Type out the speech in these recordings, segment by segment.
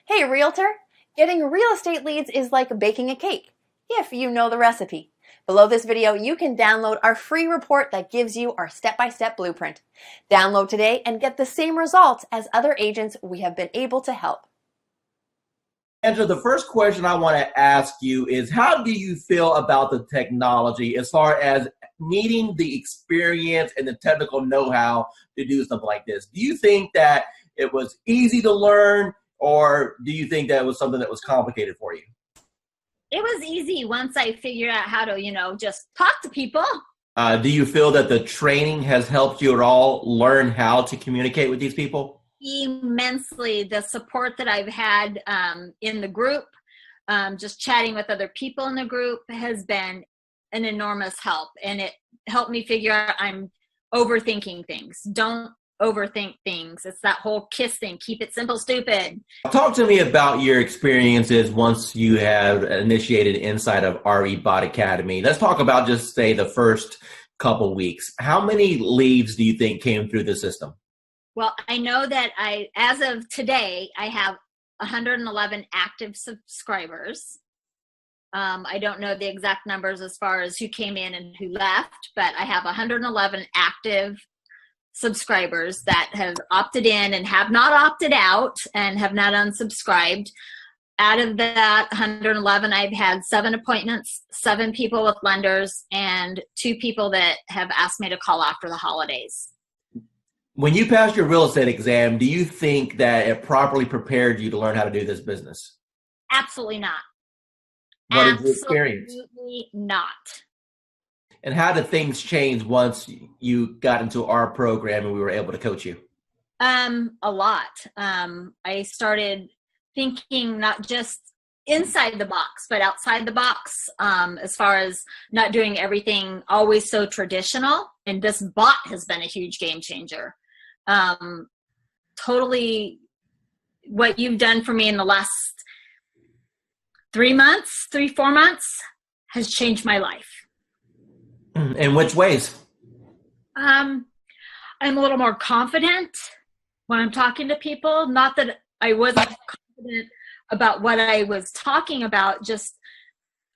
Hey, realtor! Getting real estate leads is like baking a cake, if you know the recipe. Below this video, you can download our free report that gives you our step-by-step blueprint. Download today and get the same results as other agents we have been able to help. Angela, the first question I want to ask you is, how do you feel about the technology as far as needing the experience and the technical know-how to do something like this? Do you think that it was easy to learn, or do you think that it was something that was complicated for you? It was easy once I figured out how to, just talk to people. Do you feel that the training has helped you at all learn how to communicate with these people? Immensely. The support that I've had in the group, just chatting with other people in the group has been an enormous help. And it helped me figure out I'm overthinking things. Don't overthink things. It's that whole KISS thing. Keep it simple, stupid. Talk to me about your experiences once you have initiated inside of RE Bot Academy. Let's talk about just say the first couple weeks. How many leads do you think came through the system? Well, I know that as of today, I have 111 active subscribers. I don't know the exact numbers as far as who came in and who left, but I have 111 active subscribers that have opted in and have not opted out and have not unsubscribed. Out of that 111, I've had 7 appointments, 7 people with lenders, and 2 people that have asked me to call after the holidays. When you passed your real estate exam, do you think that it properly prepared you to learn how to do this business? Absolutely not. What did you experience? Absolutely not. And how did things change once you got into our program and we were able to coach you? A lot. I started thinking not just inside the box, but outside the box, as far as not doing everything always so traditional. And this bot has been a huge game changer. Totally what you've done for me in the last 4 months has changed my life. In which ways? I'm a little more confident when I'm talking to people. Not that I wasn't confident about what I was talking about, just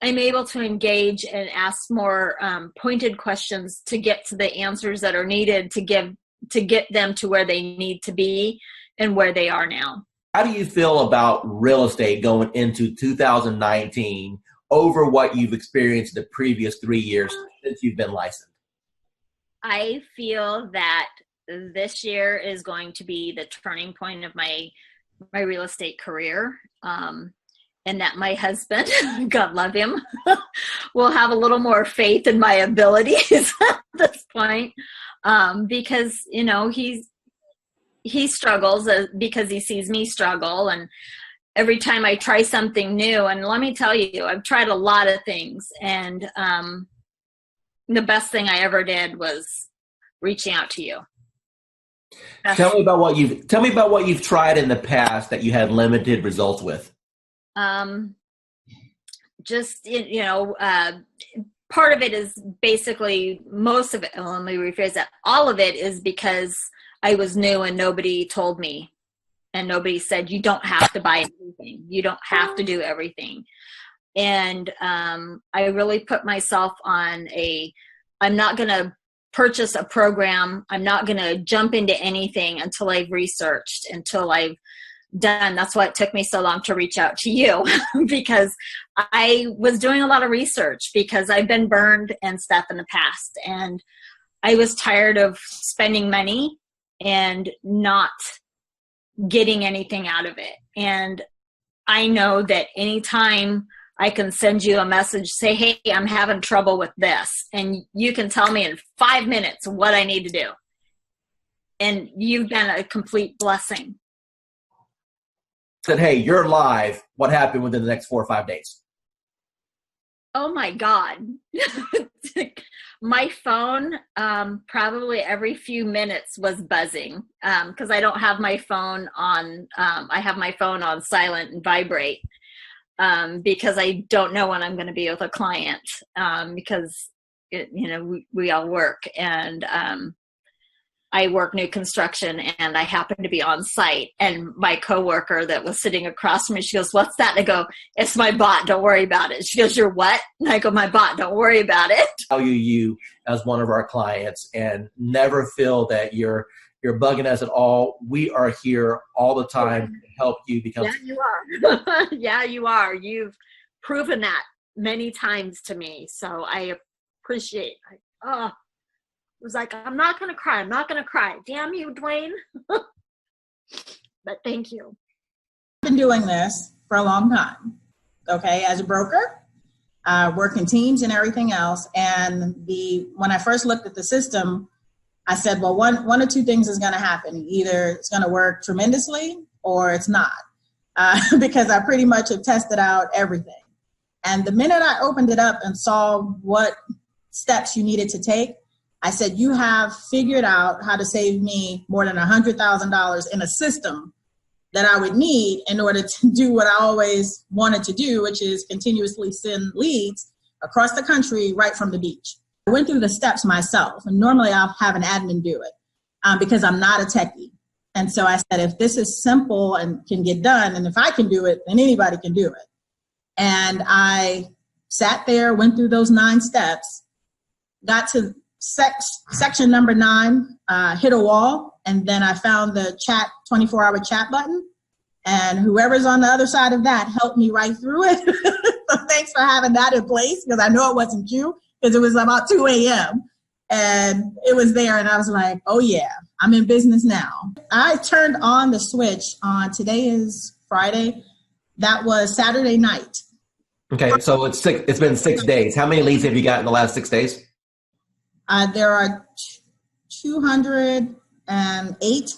I'm able to engage and ask more pointed questions to get to the answers that are needed to get them to where they need to be and where they are now. How do you feel about real estate going into 2019 over what you've experienced the previous 3 years since you've been licensed? I feel that this year is going to be the turning point of my real estate career. And that my husband, God love him, will have a little more faith in my abilities at this point, because he struggles because he sees me struggle, and every time I try something new, and let me tell you, I've tried a lot of things, and the best thing I ever did was reaching out to you. Tell me about what you've tried in the past that you had limited results with. Part of it is basically most of it. Let me rephrase that. All of it is because I was new and nobody told me, and nobody said, you don't have to buy everything. You don't have to do everything. And, I really put myself on I'm not going to purchase a program. I'm not going to jump into anything until I've researched, until I've done. That's why it took me so long to reach out to you because I was doing a lot of research because I've been burned and stuff in the past, and I was tired of spending money and not getting anything out of it. And I know that anytime I can send you a message, say, hey, I'm having trouble with this, and you can tell me in 5 minutes what I need to do. And you've been a complete blessing. Said, hey, you're live. What happened within the next 4 or 5 days? Oh my God. My phone, probably every few minutes was buzzing, because I don't have my phone on, I have my phone on silent and vibrate, because I don't know when I'm going to be with a client, because we all work. And I work new construction and I happened to be on site, and my coworker that was sitting across from me, she goes, "What's that?" And I go, "It's my bot. Don't worry about it." She goes, "You're what?" And I go, "My bot. Don't worry about it." Value you as one of our clients and never feel that you're bugging us at all. We are here all the time to help you become. Yeah, you are. Yeah, you are. You've proven that many times to me. So I appreciate it. It was like, I'm not going to cry. I'm not going to cry. Damn you, Dwayne. But thank you. I've been doing this for a long time, okay, as a broker, working teams and everything else. And when I first looked at the system, I said, well, one or two things is going to happen. Either it's going to work tremendously or it's not, because I pretty much have tested out everything. And the minute I opened it up and saw what steps you needed to take, I said, you have figured out how to save me more than $100,000 in a system that I would need in order to do what I always wanted to do, which is continuously send leads across the country right from the beach. I went through the steps myself, and normally I'll have an admin do it because I'm not a techie. And so I said, if this is simple and can get done, and if I can do it, then anybody can do it. And I sat there, went through those 9 steps, got to section number 9, hit a wall, and then I found the 24-hour chat button, and whoever's on the other side of that helped me right through it. So thanks for having that in place, because I know it wasn't you, because it was about 2 a.m. and it was there, and I was like, oh yeah, I'm in business now. I turned on the switch on, today is Friday, that was Saturday night. Okay, so it's been 6 days. How many leads have you got in the last 6 days? There are 208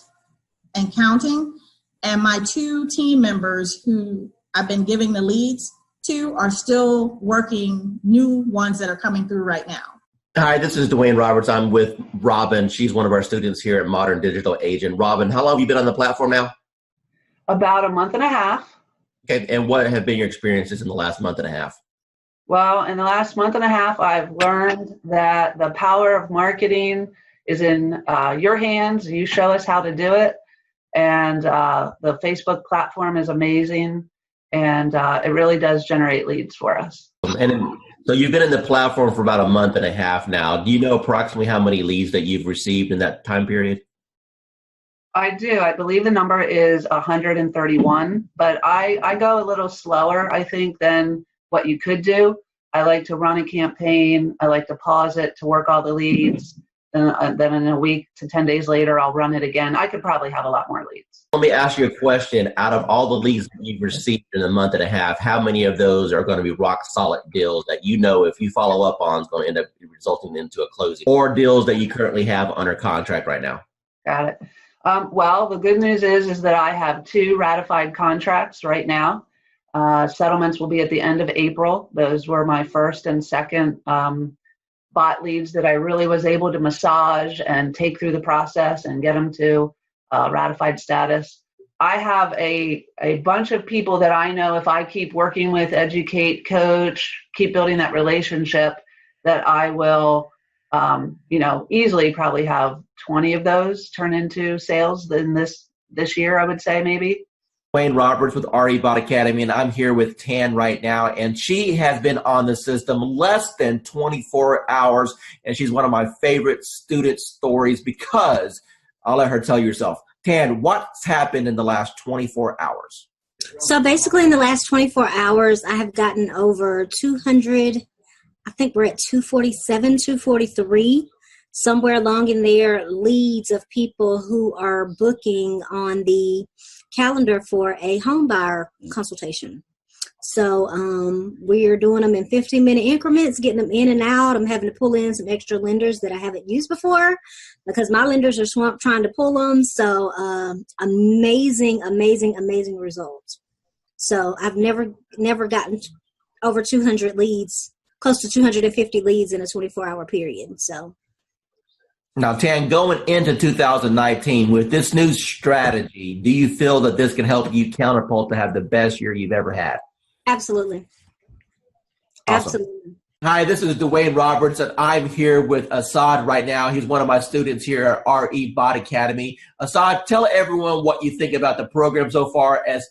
and counting, and my 2 team members who I've been giving the leads to are still working new ones that are coming through right now. Hi, this is Dwayne Roberts. I'm with Robin. She's one of our students here at Modern Digital Agent. Robin, how long have you been on the platform now? About a month and a half. Okay, and what have been your experiences in the last month and a half? Well, in the last month and a half, I've learned that the power of marketing is in your hands. You show us how to do it. And the Facebook platform is amazing. And it really does generate leads for us. So you've been in the platform for about a month and a half now. Do you know approximately how many leads that you've received in that time period? I do. I believe the number is 131, but I go a little slower, I think, than what you could do. I like to run a campaign. I like to pause it to work all the leads. Then in a week to 10 days later, I'll run it again. I could probably have a lot more leads. Let me ask you a question. Out of all the leads that you've received in a month and a half, how many of those are going to be rock solid deals that you know if you follow up on is going to end up resulting into a closing, or deals that you currently have under contract right now? Got it. Well, the good news is that I have 2 ratified contracts right now. Settlements will be at the end of April. Those were my first and second bot leads that I really was able to massage and take through the process and get them to ratified status. I have a bunch of people that I know if I keep working with, educate, coach, keep building that relationship, that I will easily probably have 20 of those turn into sales in this year, I would say maybe. Dwayne Roberts with RE Bot Academy, and I'm here with Tan right now, and she has been on the system less than 24 hours, and she's one of my favorite student stories because I'll let her tell you herself. Tan, what's happened in the last 24 hours? So basically in the last 24 hours, I have gotten over 200, I think we're at 247, 243, somewhere along in there, leads of people who are booking on the calendar for a home buyer consultation. So we are doing them in 15-minute increments, getting them in and out. I'm having to pull in some extra lenders that I haven't used before because my lenders are swamped trying to pull them. So amazing, amazing, amazing results. So I've never gotten over 200 leads, close to 250 leads in a 24-hour period. So. Now, Tan, going into 2019 with this new strategy, do you feel that this can help you Counterpult to have the best year you've ever had? Absolutely. Awesome. Absolutely. Hi, this is Dwayne Roberts, and I'm here with Assad right now. He's one of my students here at RE Bot Academy. Assad, tell everyone what you think about the program so far as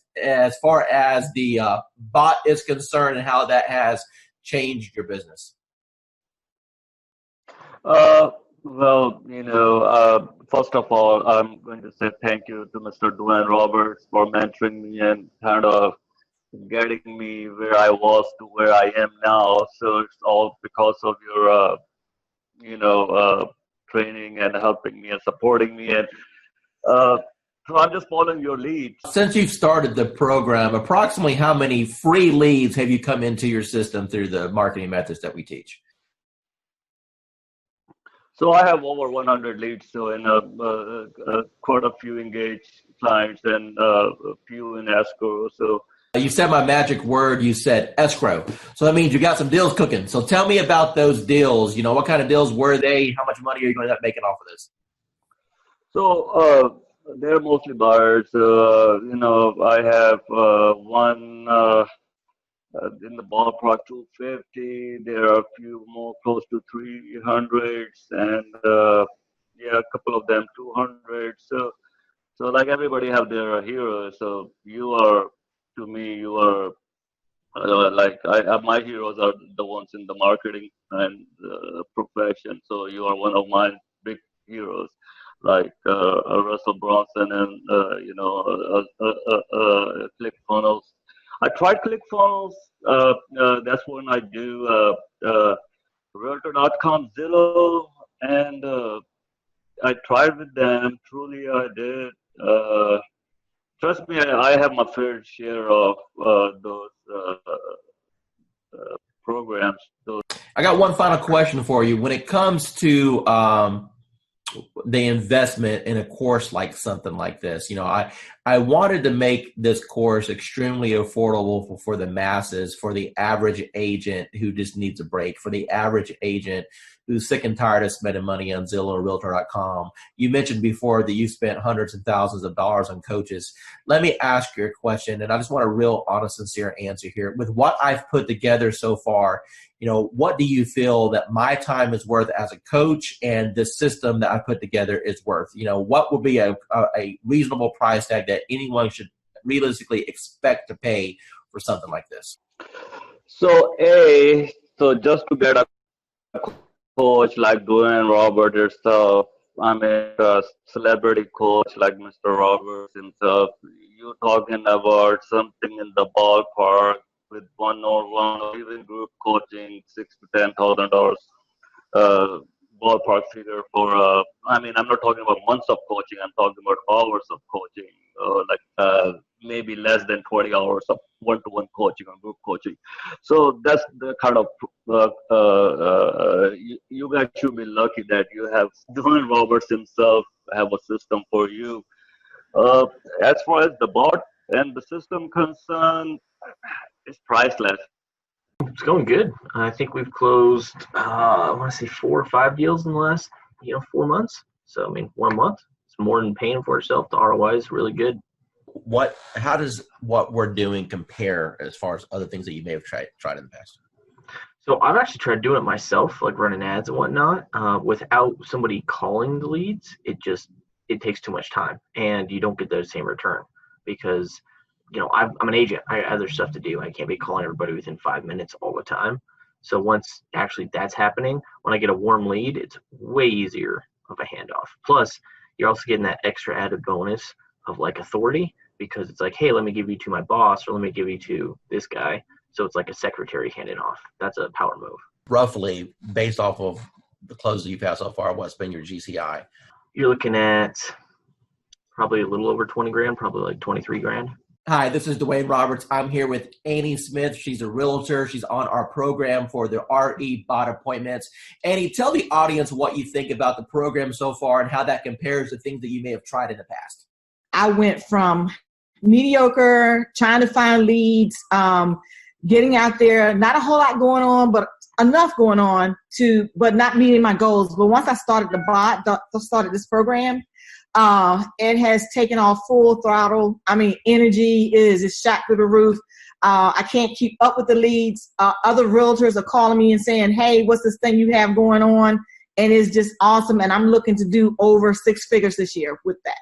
the bot is concerned and how that has changed your business. First of all, I'm going to say thank you to Mr. Dwayne Roberts for mentoring me and kind of getting me where I was to where I am now. So it's all because of your, training and helping me and supporting me. And so I'm just following your lead. Since you've started the program, approximately how many free leads have you come into your system through the marketing methods that we teach? So I have over 100 leads, so in quite a few engaged clients and a few in escrow. So you said my magic word. You said escrow. So that means you got some deals cooking. So tell me about those deals. You know, what kind of deals were they? How much money are you going to end up making off of this? So they're mostly buyers. I have one in the ballpark 250. There are a few more close to 300s, and a couple of them 200. So like everybody have their heroes. So you are, to me, you are my heroes are the ones in the marketing and profession. So you are one of my big heroes, like Russell Brunson and ClickFunnels. I tried ClickFunnels. That's when I do Realtor.com, Zillow, and I tried with them. Truly, I did. Trust me, I have my fair share of those programs. I got one final question for you. When it comes to the investment in a course like something like this, I wanted to make this course extremely affordable for the masses, for the average agent who just needs a break, for the average agent who's sick and tired of spending money on Zillow or Realtor.com. You mentioned before that you spent hundreds and thousands of dollars on coaches. Let me ask you a question, and I just want a real honest, sincere answer here. With what I've put together so far, what do you feel that my time is worth as a coach and the system that I put together is worth? What would be a reasonable price tag that anyone should realistically expect to pay for something like this? So just to get a coach like Dwayne Roberts yourself, I mean a celebrity coach like Mr. Roberts himself, you're talking about something in the ballpark with one-on-one or even group coaching, $6,000 to $10,000 ballpark figure for. I'm not talking about months of coaching. I'm talking about hours of coaching, maybe less than 20 hours of one-to-one coaching or group coaching. So that's the kind of you guys should be lucky that you have Dwayne Roberts himself have a system for you. As far as the bot and the system concerned, it's priceless. It's going good. I think we've closed, I want to say 4 or 5 deals in the last, 4 months. So, 1 month, it's more than paying for itself. The ROI is really good. How does what we're doing compare as far as other things that you may have tried in the past? So I've actually tried doing it myself, like running ads and whatnot, without somebody calling the leads. It takes too much time and you don't get the same return because I'm an agent. I have other stuff to do. I can't be calling everybody within 5 minutes all the time. So once actually that's happening, when I get a warm lead, it's way easier of a handoff. Plus, you're also getting that extra added bonus of like authority because it's like, hey, let me give you to my boss or let me give you to this guy. So it's like a secretary handing off. That's a power move. Roughly, based off of the closes you've had so far, what's been your GCI? You're looking at probably a little over 20 grand, probably like 23 grand. Hi, this is Dwayne Roberts. I'm here with Annie Smith. She's a realtor. She's on our program for the RE Bot appointments. Annie, tell the audience what you think about the program so far and how that compares to things that you may have tried in the past. I went from mediocre, trying to find leads, getting out there, not a whole lot going on, but enough going on but not meeting my goals. But once I started the bot, started this program, It has taken off full throttle. I mean, energy is shot through the roof. I can't keep up with the leads. Other realtors are calling me and saying, hey, what's this thing you have going on? And it's just awesome. And I'm looking to do over 6 figures this year with that.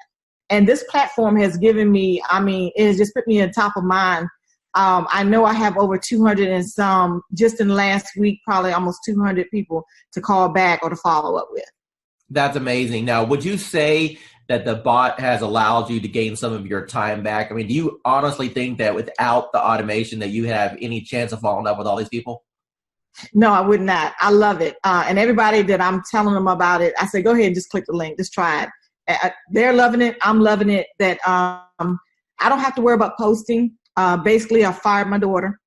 And this platform has given me, I mean, it has just put me on top of mind. I know I have over 200 and some, just in the last week, probably almost 200 people to call back or to follow up with. That's amazing. Now, would you say that the bot has allowed you to gain some of your time back? I mean, do you honestly think that without the automation that you have any chance of following up with all these people? No, I would not. I love it. And everybody that I'm telling them about it, I say, go ahead and just click the link. Just try it. They're loving it. I'm loving it. That I don't have to worry about posting. Basically, I fired my daughter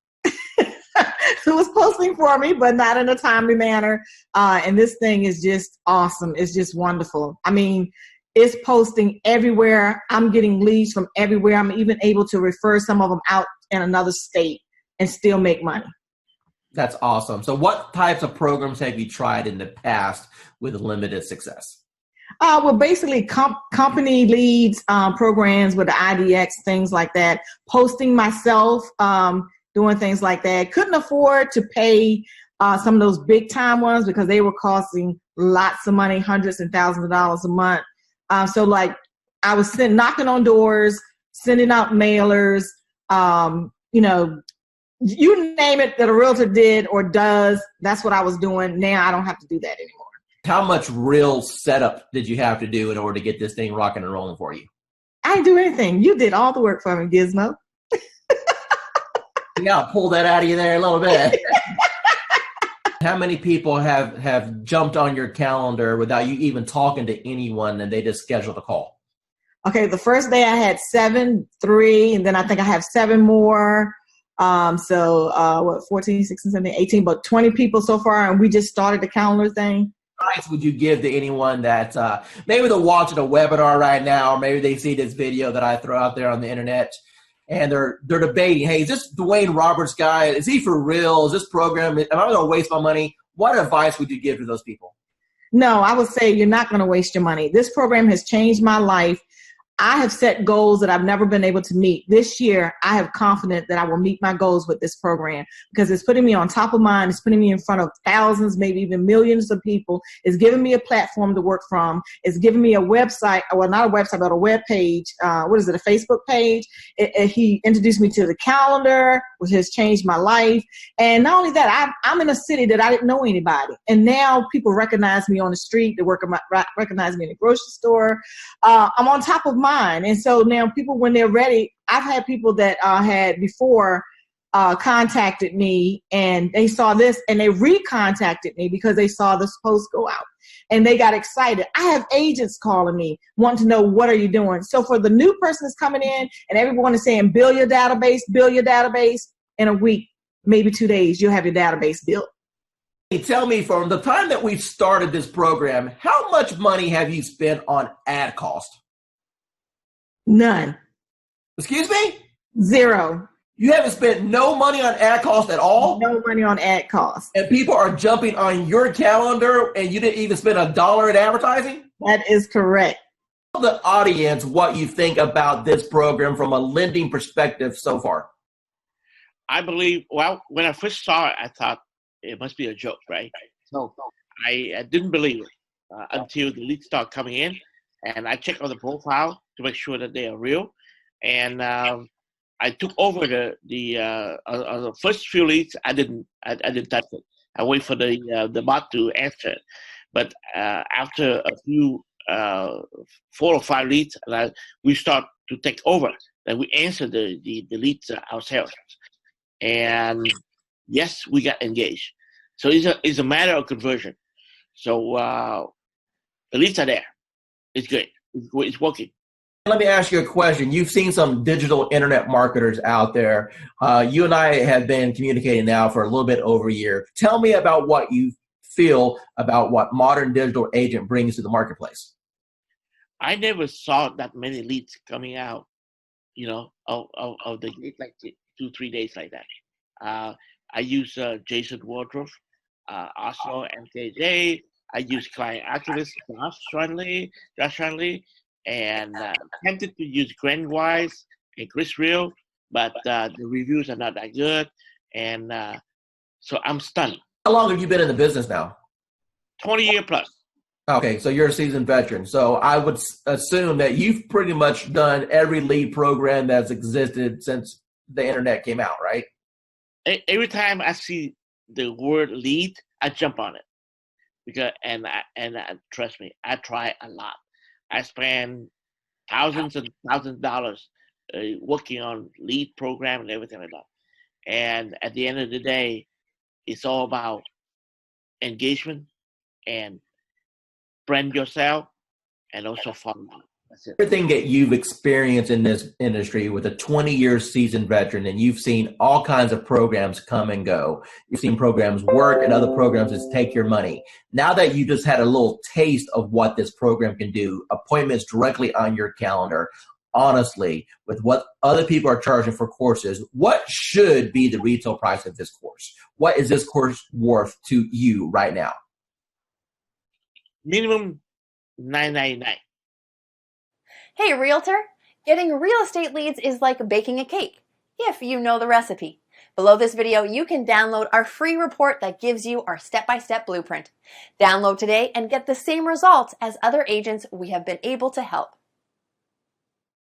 who was posting for me, but not in a timely manner. And this thing is just awesome. It's just wonderful. I mean, it's posting everywhere. I'm getting leads from everywhere. I'm even able to refer some of them out in another state and still make money. That's awesome. So what types of programs have you tried in the past with limited success? Well, basically company leads, programs with the IDX, things like that. Posting myself, doing things like that. Couldn't afford to pay some of those big time ones because they were costing lots of money, hundreds and thousands of dollars a month. So like I was knocking on doors, sending out mailers, you name it that a realtor did or does, that's what I was doing. Now I don't have to do that anymore. How much real setup did you have to do in order to get this thing rocking and rolling for you? I didn't do anything. You did all the work for me, Gizmo. Yeah, I'll pull that out of you there a little bit. How many people have jumped on your calendar without you even talking to anyone and they just scheduled a call? Okay, the first day I had 7, 3, and then I think I have 7 more. 14, 16, 17, 18, but 20 people so far, and we just started the calendar thing. What advice would you give to anyone that maybe they're watching a webinar right now, or maybe they see this video that I throw out there on the internet, and they're debating, hey, is this Dwayne Roberts guy? Is he for real? Is this program, am I going to waste my money? What advice would you give to those people? No, I would say you're not going to waste your money. This program has changed my life. I have set goals that I've never been able to meet. This year, I have confidence that I will meet my goals with this program because it's putting me on top of mind. It's putting me in front of thousands, maybe even millions of people. It's giving me a platform to work from. It's giving me a website, well, not a website, but a web page. A Facebook page. He introduced me to the calendar, which has changed my life. And not only that, I'm in a city that I didn't know anybody. And now people recognize me on the street. They recognize me in the grocery store. I'm on top of mind. And so now people, when they're ready, I've had people that had before contacted me and they saw this and they recontacted me because they saw this post go out and they got excited. I have agents calling me wanting to know, what are you doing? So for the new person that's coming in and everyone is saying, build your database in a week, maybe 2 days, you'll have your database built. Tell me, from the time that we started this program, how much money have you spent on ad cost? None. Excuse me? 0. You haven't spent no money on ad cost at all? No money on ad cost. And people are jumping on your calendar and you didn't even spend $1 in advertising? That is correct. Tell the audience what you think about this program from a lending perspective so far. I believe, well, when I first saw it, I thought it must be a joke, right? So I didn't believe it until the leads start coming in. And I checked on the profile to make sure that they are real. And I took over the first few leads. I didn't touch it. I wait for the bot to answer it. But after a few 4 or 5 leads, we start to take over. Then we answer the leads ourselves. And yes, we got engaged. So it's a matter of conversion. So the leads are there. It's good. It's working. Let me ask you a question. You've seen some digital internet marketers out there. You and I have been communicating now for a little bit over a year. Tell me about what you feel about what Modern Digital Agent brings to the marketplace. I never saw that many leads coming out, of the gate, like 2-3 days like that. I use Jason Wardrobe, also MKJ. I use Client Activist, Josh Shanley. and tempted to use Grandwise and Chris Real, but the reviews are not that good, and so I'm stunned. How long have you been in the business now? 20-year plus. Okay, so you're a seasoned veteran. So I would assume that you've pretty much done every lead program that's existed since the internet came out, right? Every time I see the word lead, I jump on it because and trust me, I try a lot. I spend thousands and thousands of dollars working on lead program and everything like that. And at the end of the day, it's all about engagement and brand yourself and also follow up. That's it. Everything that you've experienced in this industry with a 20-year seasoned veteran, and you've seen all kinds of programs come and go. You've seen programs work and other programs just take your money. Now that you just had a little taste of what this program can do, appointments directly on your calendar, honestly, with what other people are charging for courses, what should be the retail price of this course? What is this course worth to you right now? Minimum $9.99. Hey, realtor! Getting real estate leads is like baking a cake, if you know the recipe. Below this video, you can download our free report that gives you our step-by-step blueprint. Download today and get the same results as other agents we have been able to help.